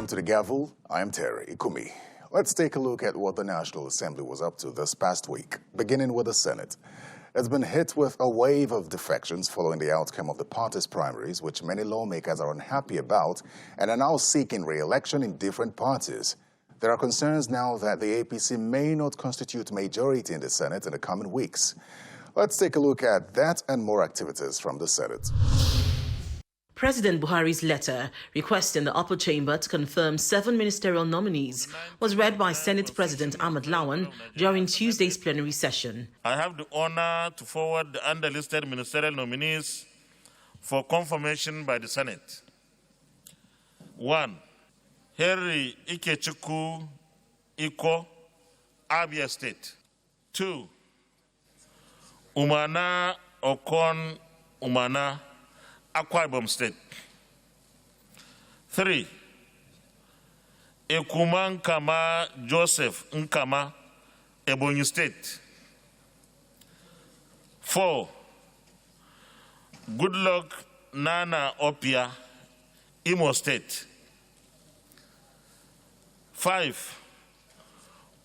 Welcome to the Gavel. I'm Terry Ikumi. Let's take a look at what the National Assembly was up to this past week, beginning with the Senate. It's been hit with a wave of defections following the outcome of the party's primaries, which many lawmakers are unhappy about and are now seeking re-election in different parties. There are concerns now that the APC may not constitute majority in the Senate in the coming weeks. Let's take a look at that and more activities from the Senate. President Buhari's letter requesting the upper chamber to confirm 7 ministerial nominees was read by Senate President Ahmed Lawan during Tuesday's plenary session. I have the honor to forward the underlisted ministerial nominees for confirmation by the Senate. 1. Henry Ikechukwu Iko, Abia State. 2. Umana Okon Umana, Akwa Ibom State. 3. Ekuman Kama Joseph Nkama, Ebonyi State. 4. Goodluck Nana Opia, Imo State. 5.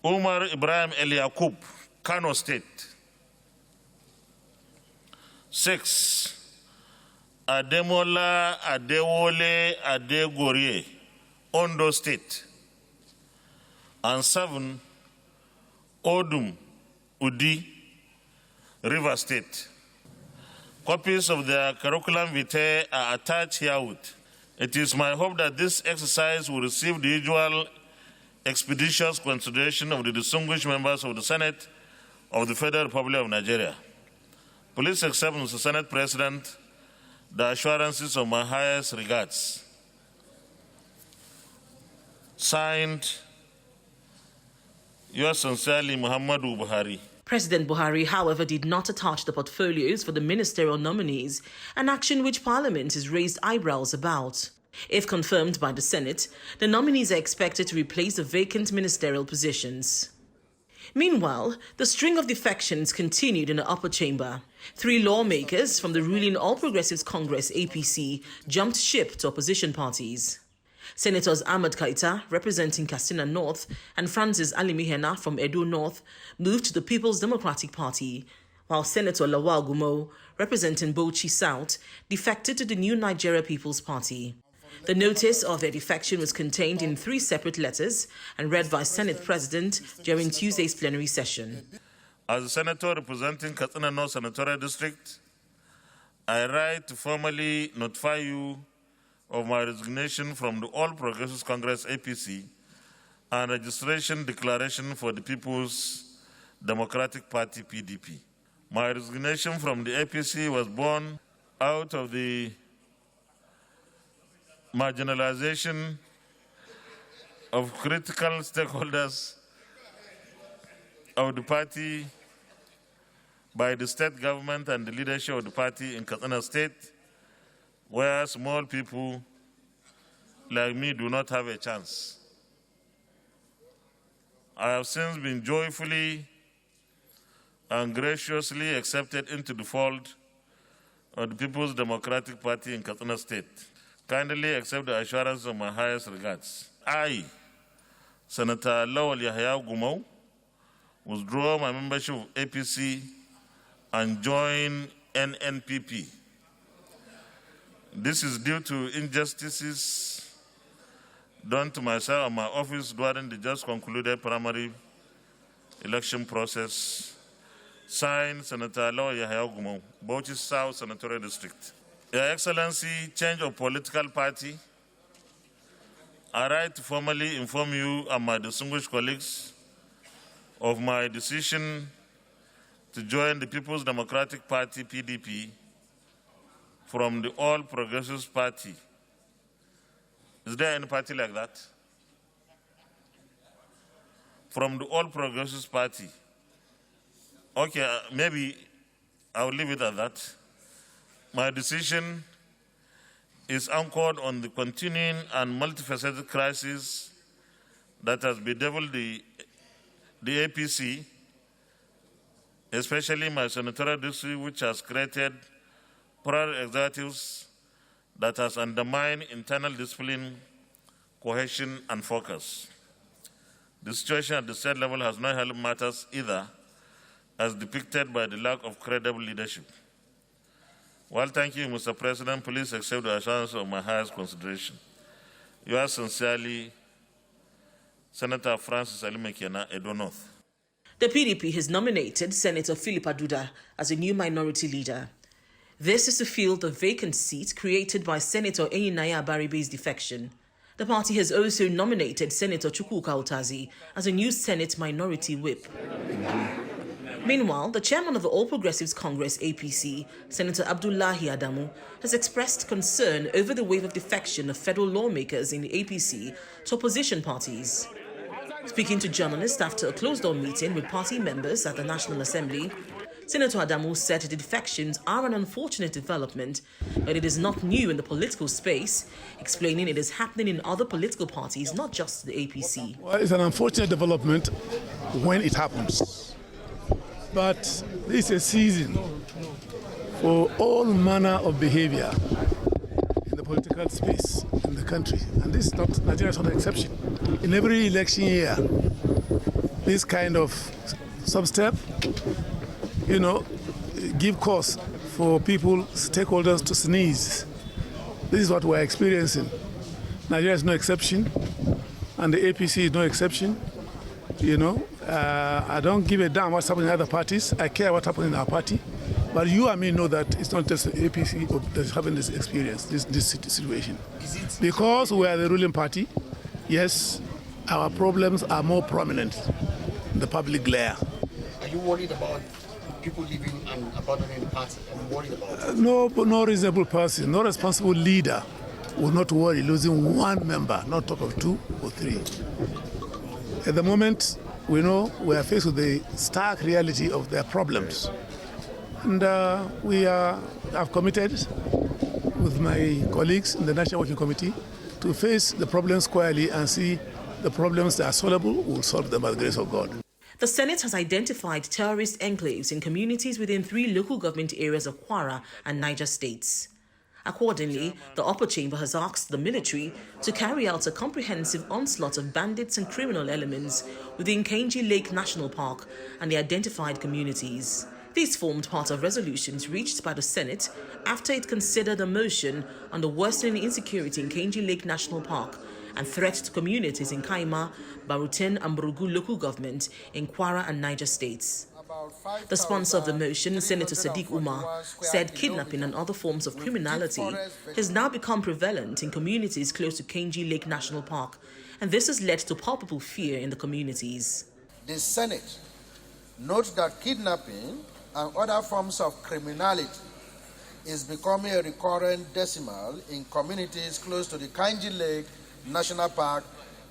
Umar Ibrahim Eliakub, Kano State. 6. Ademola Adewole Adegorie, Ondo State. And 7. Odum Udi, River State. Copies of their curriculum vitae are attached herewith. It is my hope that this exercise will receive the usual expeditious consideration of the distinguished members of the Senate of the Federal Republic of Nigeria. Please accept, Mr. Senate President, the assurances of my highest regards. Signed, yours sincerely, Muhammadu Buhari. President Buhari, however, did not attach the portfolios for the ministerial nominees, an action which Parliament has raised eyebrows about. If confirmed by the Senate, the nominees are expected to replace the vacant ministerial positions. Meanwhile, the string of defections continued in the upper chamber. 3 lawmakers from the ruling All Progressives Congress APC jumped ship to opposition parties. Senators Ahmed Kaita, representing Katsina North, and Francis Alimihena from Edo North moved to the People's Democratic Party, while Senator Lawal Gumo, representing Bauchi South, defected to the New Nigeria People's Party. The notice of their defection was contained in 3 separate letters and read by Senate President during Tuesday's plenary session. As a senator representing Katsina North Senatorial District, I write to formally notify you of my resignation from the All Progressives Congress APC and registration declaration for the People's Democratic Party PDP. My resignation from the APC was born out of the marginalization of critical stakeholders of the party by the state government and the leadership of the party in Katsina State, where small people like me do not have a chance. I have since been joyfully and graciously accepted into the fold of the People's Democratic Party in Katsina State. Kindly accept the assurance of my highest regards. I, Senator Lawal Yahya Gumau, withdraw my membership of APC and join NNPP. This is due to injustices done to myself and my office during the just concluded primary election process. Signed, Senator Lawal Yahya Gumau, Bauchi South Senatorial District. Your Excellency, change of political party. I write to formally inform you and my distinguished colleagues of my decision to join the People's Democratic Party, PDP, from the All Progressives Party. Is there any party like that? From the All Progressives Party. Okay, maybe I'll leave it at that. My decision is anchored on the continuing and multifaceted crisis that has bedeviled the APC, especially my senatorial district, which has created prior executives that has undermined internal discipline, cohesion, and focus. The situation at the state level has not helped matters either, as depicted by the lack of credible leadership. Well, thank you, Mr. President. Please accept the assurance of my highest consideration. Yours sincerely, Senator Francis Alimekiana, Edo North. The PDP has nominated Senator Philip Aduda as a new minority leader. This is to fill the vacant seat created by Senator Enyinaya Abaribe's defection. The party has also nominated Senator Chukwuka Utazi as a new Senate minority whip. Meanwhile, the chairman of the All Progressives Congress, APC, Senator Abdullahi Adamu, has expressed concern over the wave of defection of federal lawmakers in the APC to opposition parties. Speaking to journalists after a closed-door meeting with party members at the National Assembly, Senator Adamu said the defections are an unfortunate development, but it is not new in the political space, explaining it is happening in other political parties, not just the APC. Well, it's an unfortunate development when it happens. But this is a season for all manner of behavior in the political space in the country. And this is not, Nigeria is not an exception. In every election year, this kind of sub-step, give cause for people, stakeholders to sneeze. This is what we're experiencing. Nigeria is no exception, and the APC is no exception. I don't give a damn what's happening in other parties. I care what's happening in our party. But you and me know that it's not just the APC that's having this experience, this situation. Because we are the ruling party, yes, our problems are more prominent in the public glare. Are you worried about people leaving and abandoning the party? I'm worried about it. No reasonable person, no responsible leader will not worry losing one member, not talk of 2 or 3. At the moment, we know we are faced with the stark reality of their problems. And I've committed with my colleagues in the National Working Committee to face the problems squarely and see the problems that are solvable, we'll solve them by the grace of God. The Senate has identified terrorist enclaves in communities within 3 local government areas of Kwara and Niger states. Accordingly, the upper chamber has asked the military to carry out a comprehensive onslaught of bandits and criminal elements within Kainji Lake National Park and the identified communities. These formed part of resolutions reached by the Senate after it considered a motion on the worsening insecurity in Kainji Lake National Park and threat to communities in Kaima, Baruten and Burugu local government in Kwara and Niger states. The sponsor of the motion, Senator Sadiq Umar, said kidnapping and other forms of criminality has now become prevalent in communities close to Kainji Lake National Park, and this has led to palpable fear in the communities. The Senate notes that kidnapping and other forms of criminality is becoming a recurrent decimal in communities close to the Kainji Lake National Park,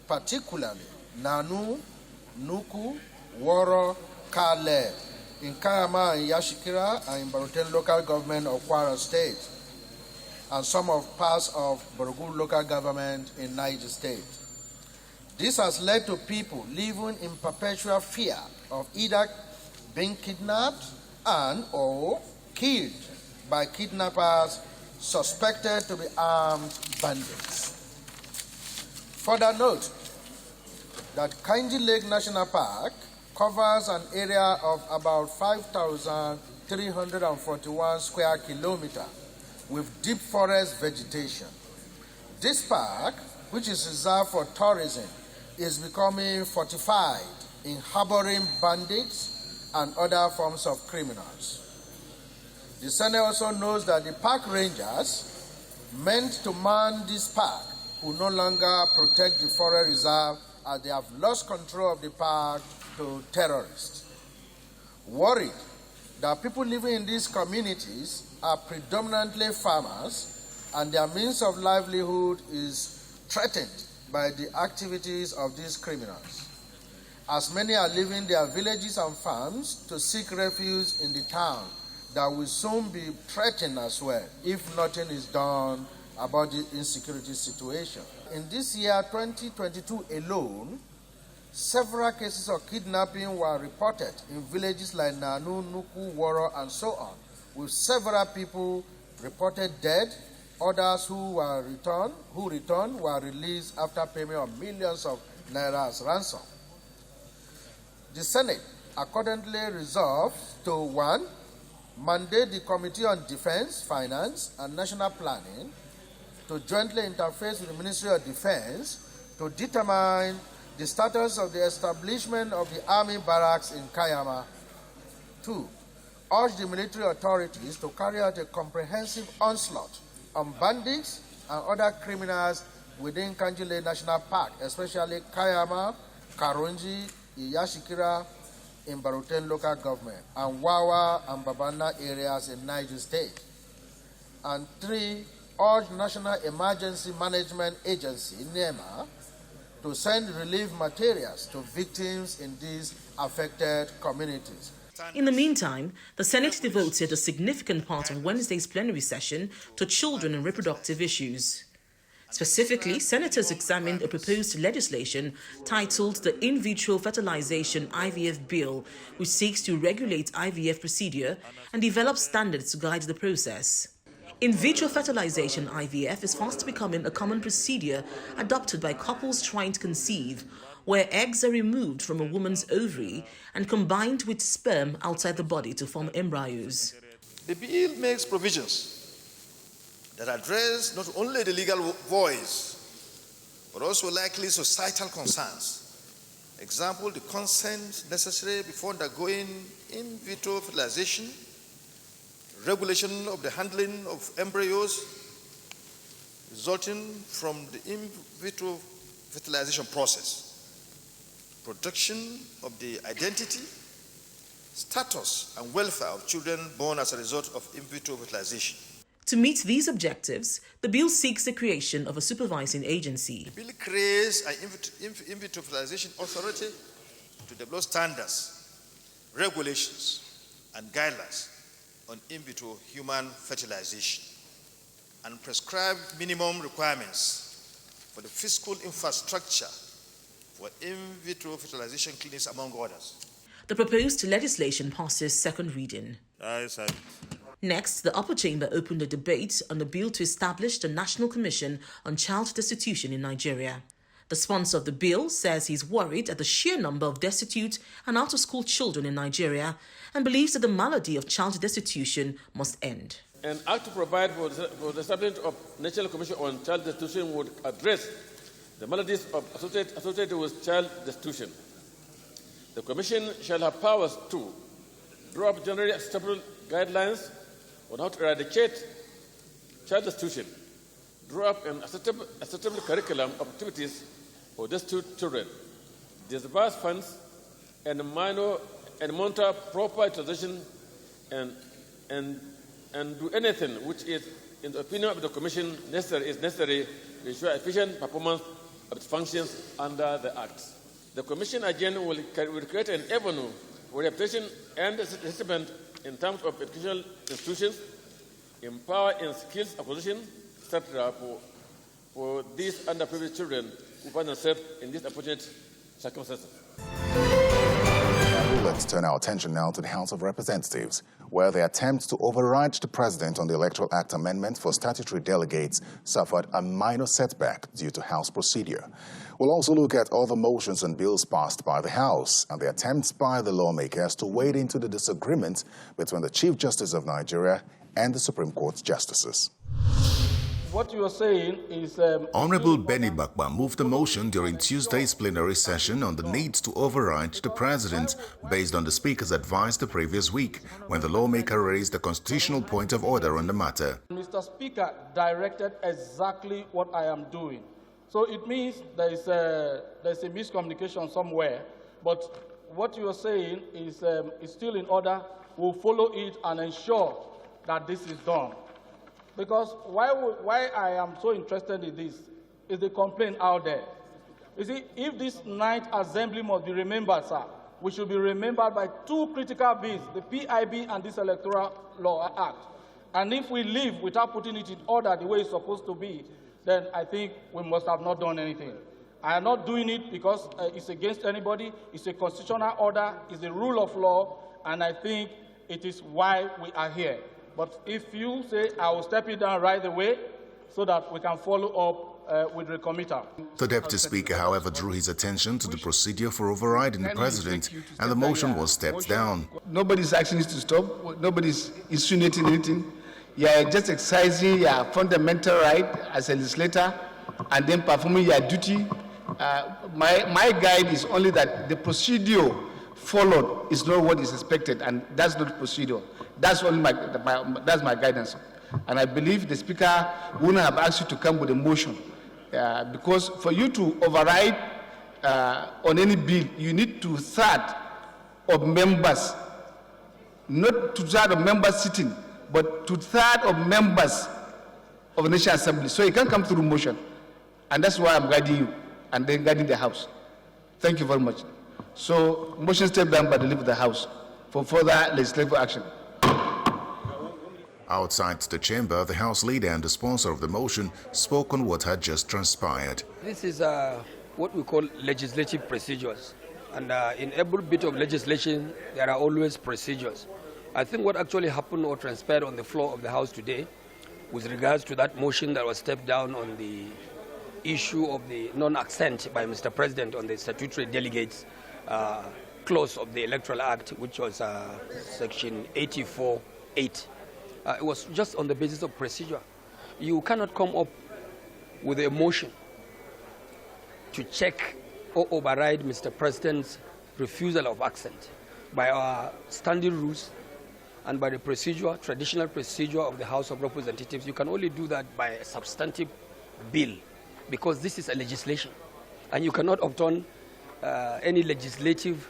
particularly Nanu, Nuku, Woro, Kale, in Kayama and Yashikira, and in Baruten local government of Kwara State, and some of parts of Burugu local government in Niger State. This has led to people living in perpetual fear of either being kidnapped and or killed by kidnappers suspected to be armed bandits. Further note that Kainji Lake National Park covers an area of about 5,341 square kilometers with deep forest vegetation. This park, which is reserved for tourism, is becoming fortified in harboring bandits and other forms of criminals. The Senate also knows that the park rangers meant to man this park will no longer protect the forest reserve as they have lost control of the park to terrorists. Worried that people living in these communities are predominantly farmers and their means of livelihood is threatened by the activities of these criminals, as many are leaving their villages and farms to seek refuge in the town that will soon be threatened as well if nothing is done about the insecurity situation. In this year, 2022 alone, several cases of kidnapping were reported in villages like Nanu, Nuku, Woro, and so on, with several people reported dead Others who returned were released after payment of millions of naira as ransom. The Senate accordingly resolved to 1. Mandate the Committee on Defense, Finance, and National Planning to jointly interface with the Ministry of Defense to determine the status of the establishment of the Army Barracks in Kayama. 2. Urge the military authorities to carry out a comprehensive onslaught on bandits and other criminals within Kanjile National Park, especially Kayama, Karunji, Iyashikira in Baruten local government, and Wawa and Babana areas in Niger State. And 3, urge National Emergency Management Agency, NEMA, to send relief materials to victims in these affected communities. In the meantime, the Senate devoted a significant part of Wednesday's plenary session to children and reproductive issues. Specifically, senators examined a proposed legislation titled the In Vitro Fertilization IVF Bill, which seeks to regulate IVF procedure and develop standards to guide the process. In vitro fertilization IVF is fast becoming a common procedure adopted by couples trying to conceive, where eggs are removed from a woman's ovary and combined with sperm outside the body to form embryos. The bill makes provisions that address not only the legal voice, but also likely societal concerns. Example, the consent necessary before undergoing in vitro fertilization, regulation of the handling of embryos resulting from the in vitro fertilization process, protection of the identity, status, and welfare of children born as a result of in vitro fertilization. To meet these objectives, the bill seeks the creation of a supervising agency. The bill creates an in vitro fertilization authority to develop standards, regulations, and guidelines on in vitro human fertilization and prescribe minimum requirements for the fiscal infrastructure for in vitro fertilization clinics, among others. The proposed legislation passes second reading. Ayes have it. Next, the upper chamber opened a debate on a bill to establish the National Commission on Child Destitution in Nigeria. The sponsor of the bill says he's worried at the sheer number of destitute and out-of-school children in Nigeria and believes that the malady of child destitution must end. An act to provide for the establishment of National Commission on Child Destitution would address the maladies associated with child destitution. The Commission shall have powers to draw up generally acceptable guidelines on how to eradicate child destitution, draw up an acceptable curriculum of activities for destitute children, disburse funds, and monitor proper utilization, and do anything which is, in the opinion of the Commission, necessary to ensure efficient performance of its functions under the Act. The Commission again will create an avenue for rehabilitation and assessment in terms of educational institutions, empower in skills acquisition, etc. for these underprivileged children who find themselves in these unfortunate circumstances. Let's turn our attention now to the House of Representatives, where the attempt to override the President on the Electoral Act amendment for statutory delegates suffered a minor setback due to House procedure. We'll also look at other motions and bills passed by the House and the attempts by the lawmakers to wade into the disagreement between the Chief Justice of Nigeria and the Supreme Court justices. What you are saying is... Honorable Benny Bakba moved a motion during Tuesday's plenary session on the need to override the President based on the Speaker's advice the previous week when the lawmaker raised a constitutional point of order on the matter. Mr. Speaker directed exactly what I am doing. So it means there's a miscommunication somewhere. But what you are saying is still in order. We'll follow it and ensure that this is done. Because why I am so interested in this is the complaint out there. You see, if this ninth assembly must be remembered, sir, we should be remembered by two critical bills, the PIB and this Electoral Law Act. And if we leave without putting it in order the way it's supposed to be, then I think we must have not done anything. I am not doing it because it's against anybody. It's a constitutional order. It's the rule of law. And I think it is why we are here. But if you say I will step it down right away, so that we can follow up with the committer. The Deputy Speaker, however, drew his attention to the procedure for overriding the President, and the motion was stepped down. Nobody's asking you to stop. Nobody's insinuating anything. You are just exercising your fundamental right as a legislator and then performing your duty. My guide is only that the procedure followed is not what is expected, and that's not the procedure. That's only that's my guidance. And I believe the Speaker wouldn't have asked you to come with a motion, because for you to override on any bill, you need 2/3 of members, not 2/3 of members sitting, but 2/3 of members of the National Assembly. So you can't come through motion. And that's why I'm guiding you and then guiding the House. Thank you very much. So motion stepped down by the leave of the House for further legislative action. Outside the chamber, the House leader and the sponsor of the motion spoke on what had just transpired. This is what we call legislative procedures. And in every bit of legislation, there are always procedures. I think what actually happened or transpired on the floor of the House today with regards to that motion that was stepped down on the issue of the non-assent by Mr. President on the statutory delegates clause of the Electoral Act, which was section 84(8). It was just on the basis of procedure. You cannot come up with a motion to check or override Mr. President's refusal of assent. By our standing rules and by the procedure, traditional procedure of the House of Representatives, you can only do that by a substantive bill, because this is a legislation, and you cannot overturn any legislative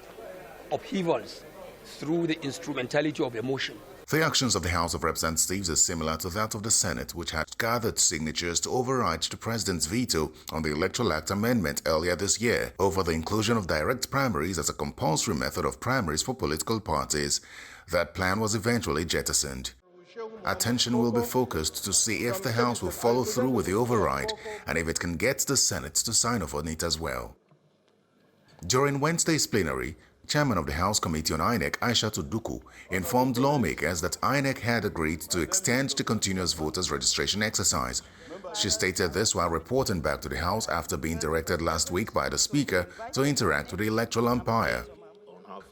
upheavals through the instrumentality of a motion. The actions of the House of Representatives is similar to that of the Senate, which had gathered signatures to override the President's veto on the Electoral Act amendment earlier this year over the inclusion of direct primaries as a compulsory method of primaries for political parties. That plan was eventually jettisoned. Attention will be focused to see if the House will follow through with the override and if it can get the Senate to sign off on it as well. During Wednesday's plenary, Chairman of the House Committee on INEC, Aishatu Duku, informed lawmakers that INEC had agreed to extend the continuous voters registration exercise. She stated this while reporting back to the House after being directed last week by the Speaker to interact with the electoral umpire.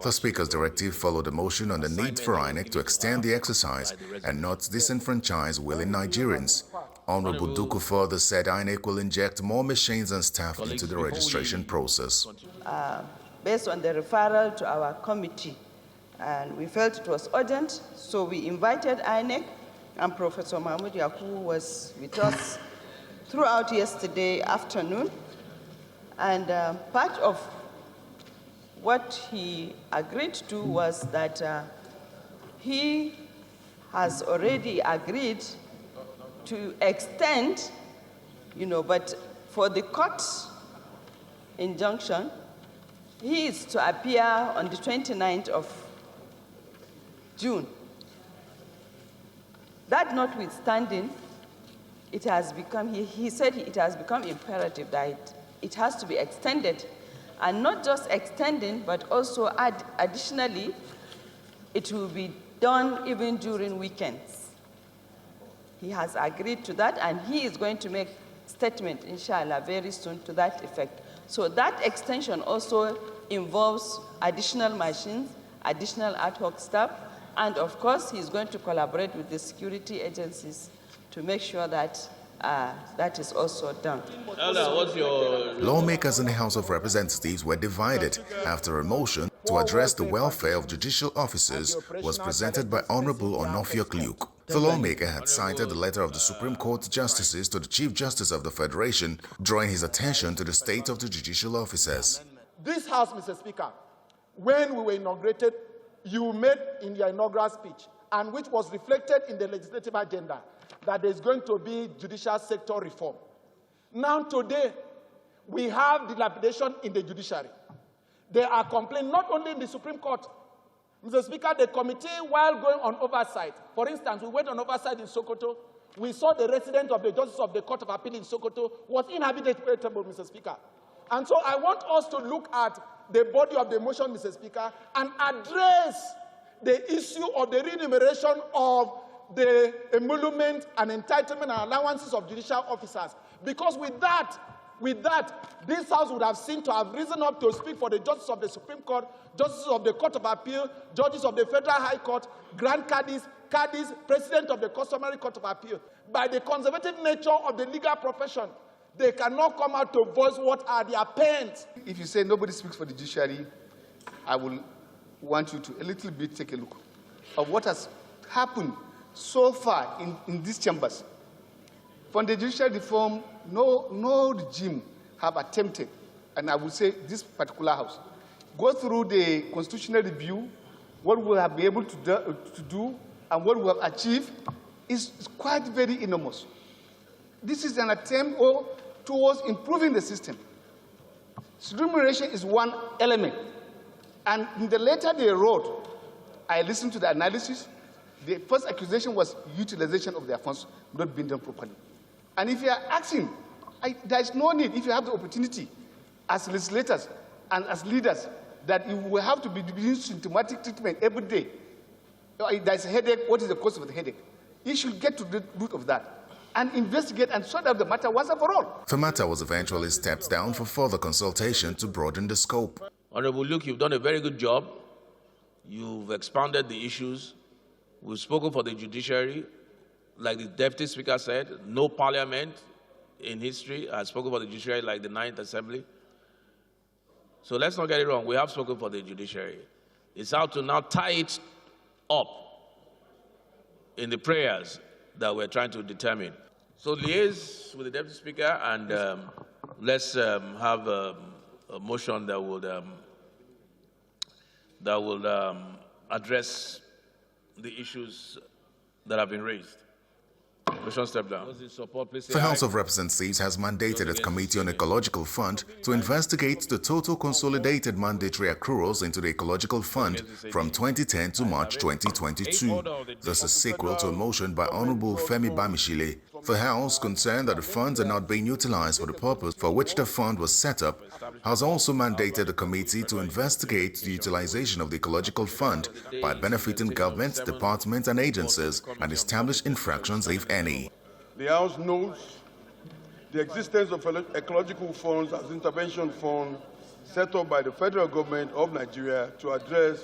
The Speaker's directive followed a motion on the need for INEC to extend the exercise and not disenfranchise willing Nigerians. Honorable Duku further said INEC will inject more machines and staff into the registration process. Based on the referral to our committee, and we felt it was urgent, so we invited INEC, and Professor Mahmoud Yakubu was with us throughout yesterday afternoon, and part of what he agreed to was that he has already agreed to extend, but for the court injunction, he is to appear on the 29th of June. That notwithstanding, it has become, he said it has become imperative that it has to be extended, and not just extending, but also additionally, it will be done even during weekends. He has agreed to that, and he is going to make statement, inshallah, very soon to that effect. So that extension also involves additional machines, additional ad hoc staff, and of course, he's going to collaborate with the security agencies to make sure that that is also done. Lawmakers in the House of Representatives were divided after a motion to address the welfare of judicial officers was presented by Honorable Onofiok Luke. The lawmaker had cited the letter of the Supreme Court justices to the Chief Justice of the Federation, drawing his attention to the state of the judicial officers. This House, Mr. Speaker, when we were inaugurated, you made in your inaugural speech, and which was reflected in the legislative agenda, that there's going to be judicial sector reform. Now today, we have dilapidation in the judiciary. There are complaints not only in the Supreme Court. Mr. Speaker, the committee, while going on oversight, for instance, we went on oversight in Sokoto, we saw the resident of the Justice of the Court of Appeal in Sokoto was inhabitable, Mr. Speaker. And so I want us to look at the body of the motion, Mr. Speaker, and address the issue of the remuneration of the emolument and entitlement and allowances of judicial officers. Because with that, this House would have seemed to have risen up to speak for the justices of the Supreme Court, justices of the Court of Appeal, judges of the Federal High Court, Grand Caddies, President of the Customary Court of Appeal. By the conservative nature of the legal profession, they cannot come out to voice what are their pains. If you say nobody speaks for the judiciary, I will want you to a little bit take a look of what has happened so far in these chambers. From the judicial reform, no regime have attempted, and I will say this particular House, go through the constitutional review, what we have been able to do and what we have achieved is quite very enormous. This is an attempt towards improving the system. Remuneration is one element. And in the letter they wrote, I listened to the analysis. The first accusation was utilization of their funds not being done properly. And if you are asking, there is no need, if you have the opportunity as legislators and as leaders, that you will have to be doing symptomatic treatment every day. There's a headache, what is the cause of the headache? You should get to the root of that and investigate and sort out the matter once and for all. The matter was eventually stepped down for further consultation to broaden the scope. Honorable Luke, you've done a very good job. You've expounded the issues. We've spoken for the judiciary. Like the Deputy Speaker said, no parliament in history has spoken for the judiciary like the 9th Assembly. So let's not get it wrong. We have spoken for the judiciary. It's how to now tie it up in the prayers that we're trying to determine. So liaise with the Deputy Speaker and let's have a motion that will address the issues that have been raised. Motion step down. The House of Representatives has mandated its Committee on Ecological Fund to investigate the total consolidated mandatory accruals into the Ecological Fund from 2010 to March 2022. This is sequel to a motion by Honorable Femi Bamishile. The House, concerned that the funds are not being utilized for the purpose for which the fund was set up, has also mandated the committee to investigate the utilization of the Ecological Fund by benefiting governments, departments and agencies and establish infractions, if any. The House notes the existence of ecological funds as intervention fund set up by the federal government of Nigeria to address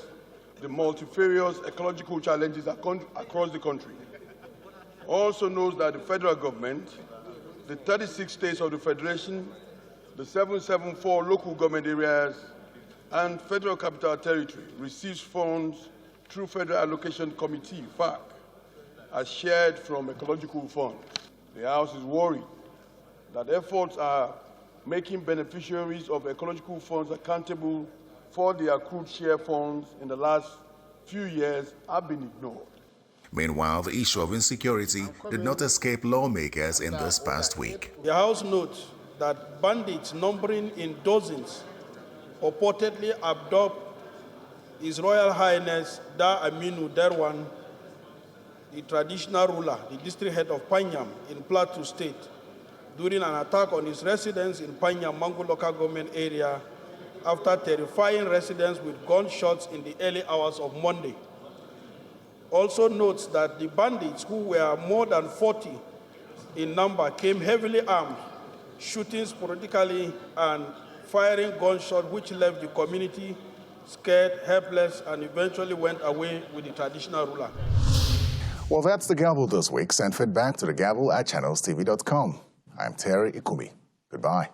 the multifarious ecological challenges across the country. Also knows that the federal government, the 36 states of the Federation, the 774 local government areas, and Federal Capital Territory receives funds through Federal Allocation Committee, FAC, as shared from ecological funds. The House is worried that efforts are making beneficiaries of ecological funds accountable for the accrued share funds in the last few years have been ignored. Meanwhile, the issue of insecurity did not escape lawmakers in this past week. The House notes that bandits numbering in dozens purportedly abduct His Royal Highness Da Aminu Derwan, the traditional ruler, the district head of Panyam in Plateau State, during an attack on his residence in Panyam Mangu local government area after terrifying residents with gunshots in the early hours of Monday. Also notes that the bandits, who were more than 40 in number, came heavily armed, shooting sporadically and firing gunshots, which left the community scared, helpless, and eventually went away with the traditional ruler. Well, that's the Gavel this week. Send feedback to the Gavel at channelstv.com. I'm Terry Ikumi. Goodbye.